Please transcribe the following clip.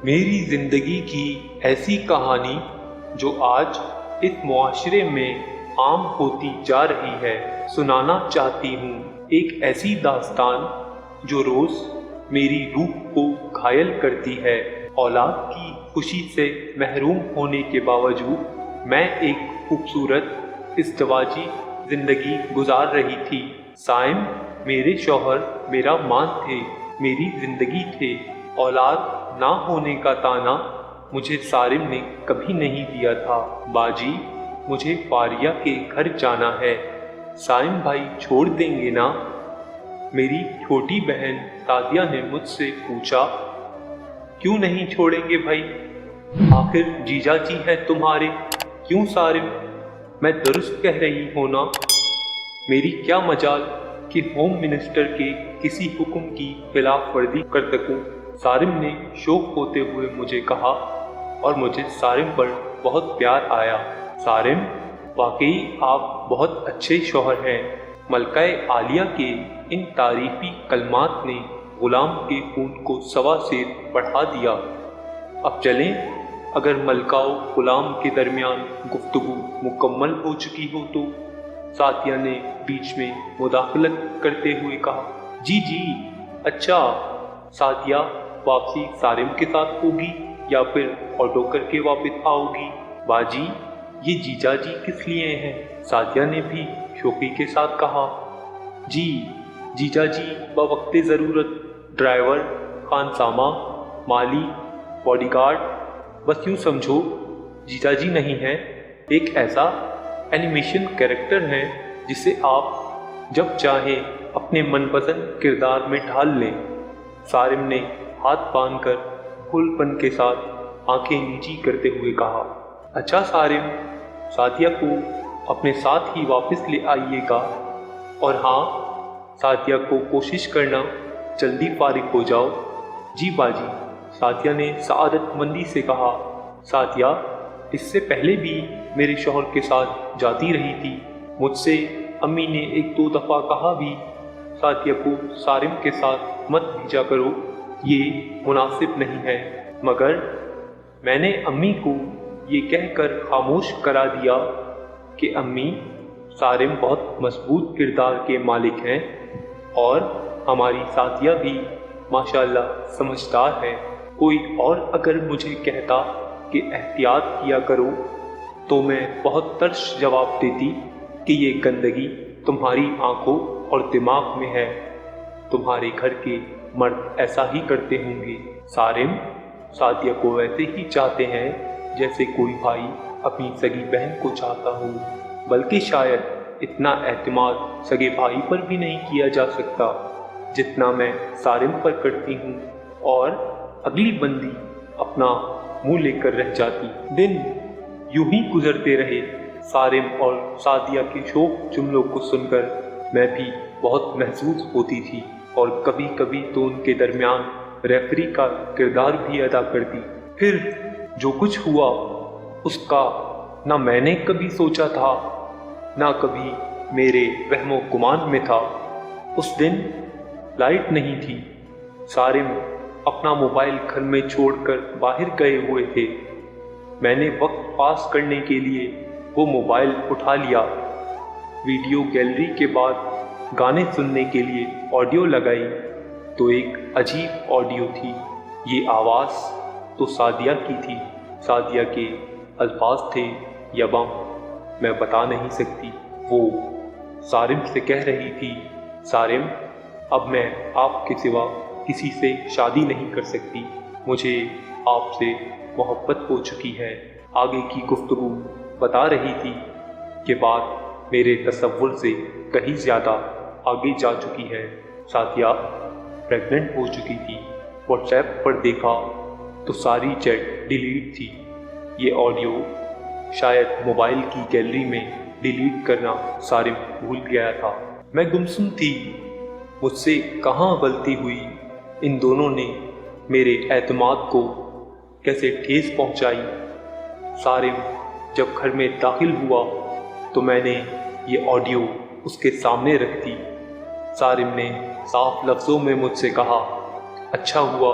میری زندگی کی ایسی کہانی جو آج اس معاشرے میں عام ہوتی جا رہی ہے سنانا چاہتی ہوں۔ ایک ایسی داستان جو روز میری روح کو گھائل کرتی ہے۔ اولاد کی خوشی سے محروم ہونے کے باوجود میں ایک خوبصورت ازدواجی زندگی گزار رہی تھی۔ سائم میرے شوہر میرا مان تھے، میری زندگی تھے۔ اولاد نہ ہونے کا طعنہ مجھے سارم نے کبھی نہیں دیا تھا۔ باجی مجھے فاریہ کے گھر جانا ہے، سائم بھائی چھوڑ دیں گے نا؟ میری چھوٹی بہن سعدیہ نے مجھ سے پوچھا۔ کیوں نہیں چھوڑیں گے بھائی، آخر جیجا جی ہے تمہارے۔ کیوں سارم، میں درست کہہ رہی ہوں نا؟ میری کیا مجال کہ ہوم منسٹر کے کسی حکم کی خلاف ورزی کر سکوں، سارم نے شوق ہوتے ہوئے مجھے کہا، اور مجھے سارم پر بہت پیار آیا۔ سارم، واقعی آپ بہت اچھے شوہر ہیں۔ ملکہ عالیہ کے ان تعریفی کلمات نے غلام کے خون کو سوا سیر بڑھا دیا۔ اب چلیں، اگر ملکہ و غلام کے درمیان گفتگو مکمل ہو چکی ہو تو، سعدیہ نے بیچ میں مداخلت کرتے ہوئے کہا۔ جی جی، اچھا، سعدیہ واپسی سارم کے ساتھ ہوگی یا پھر آٹو کر کے واپس آؤ گی؟ باجی یہ جیجا جی کس لیے ہیں؟ سعدیہ نے بھی شوخی کے ساتھ کہا۔ جی جیجا جی بوقت ضرورت ڈرائیور، خانسامہ، مالی، باڈی گارڈ، بس یوں سمجھو جیجا جی نہیں ہیں، ایک ایسا اینیمیشن کریکٹر ہیں جسے آپ جب چاہیں اپنے من پسند کردار میں ڈھال لیں۔ سارم نے ہاتھ باندھ کر کھل پن کے ساتھ آنکھیں نیچی کرتے ہوئے کہا۔ اچھا سارم، سعدیہ کو اپنے ساتھ ہی واپس لے آئیے گا، اور ہاں سعدیہ کو کوشش کرنا جلدی فارغ ہو جاؤ۔ جی باجی، سعدیہ نے سعادت مندی سے کہا۔ سعدیہ اس سے پہلے بھی میرے شوہر کے ساتھ جاتی رہی تھی، مجھ سے امی نے ایک دو دفعہ کہا بھی سعدیہ کو سارم کے ساتھ مت بھیجا کرو، یہ مناسب نہیں ہے، مگر میں نے امی کو یہ کہہ کر خاموش کرا دیا کہ امی، سارم بہت مضبوط کردار کے مالک ہیں، اور ہماری سعدیہ بھی ماشاءاللہ سمجھدار ہے۔ کوئی اور اگر مجھے کہتا کہ احتیاط کیا کرو تو میں بہت ترش جواب دیتی کہ یہ گندگی تمہاری آنکھوں اور دماغ میں ہے، تمہارے گھر کے مرد ایسا ہی کرتے ہوں گے۔ سارم سعدیہ کو ویسے ہی چاہتے ہیں جیسے کوئی بھائی اپنی سگی بہن کو چاہتا ہو، بلکہ شاید اتنا اعتماد سگے بھائی پر بھی نہیں کیا جا سکتا جتنا میں سارم پر کرتی ہوں، اور اگلی بندی اپنا منہ لے کر رہ جاتی۔ دن یوں ہی گزرتے رہے۔ سارم اور سعدیہ کے شوق جملوں کو سن کر میں بھی بہت محظوظ ہوتی تھی، اور کبھی کبھی تو ان کے درمیان ریفری کا کردار بھی ادا کرتی۔ پھر جو کچھ ہوا اس کا نہ میں نے کبھی سوچا تھا، نہ کبھی میرے وہم و گمان میں تھا۔ اس دن لائٹ نہیں تھی، سارم اپنا موبائل گھر میں چھوڑ کر باہر گئے ہوئے تھے۔ میں نے وقت پاس کرنے کے لیے وہ موبائل اٹھا لیا، ویڈیو گیلری کے بعد گانے سننے کے لیے آڈیو لگائی تو ایک عجیب آڈیو تھی۔ یہ آواز تو سعدیہ کی تھی، سعدیہ کے الفاظ تھے یا بم میں بتا نہیں سکتی۔ وہ سارم سے کہہ رہی تھی، سارم اب میں آپ کے سوا کسی سے شادی نہیں کر سکتی، مجھے آپ سے محبت ہو چکی ہے۔ آگے کی گفتگو بتا رہی تھی کہ بات میرے تصور سے کہیں زیادہ آگے جا چکی ہے۔ سعدیہ پریگننٹ ہو چکی تھی۔ واٹس ایپ پر دیکھا تو ساری چیٹ ڈیلیٹ تھی۔ یہ آڈیو شاید موبائل کی گیلری میں ڈیلیٹ کرنا سارم بھول گیا تھا۔ میں گمسم تھی، مجھ سے کہاں غلطی ہوئی، ان دونوں نے میرے اعتماد کو کیسے ٹھیس پہنچائی۔ سارم جب گھر میں داخل ہوا تو میں نے یہ آڈیو اس کے سامنے رکھ دی۔ سارم نے صاف لفظوں میں مجھ سے کہا، اچھا ہوا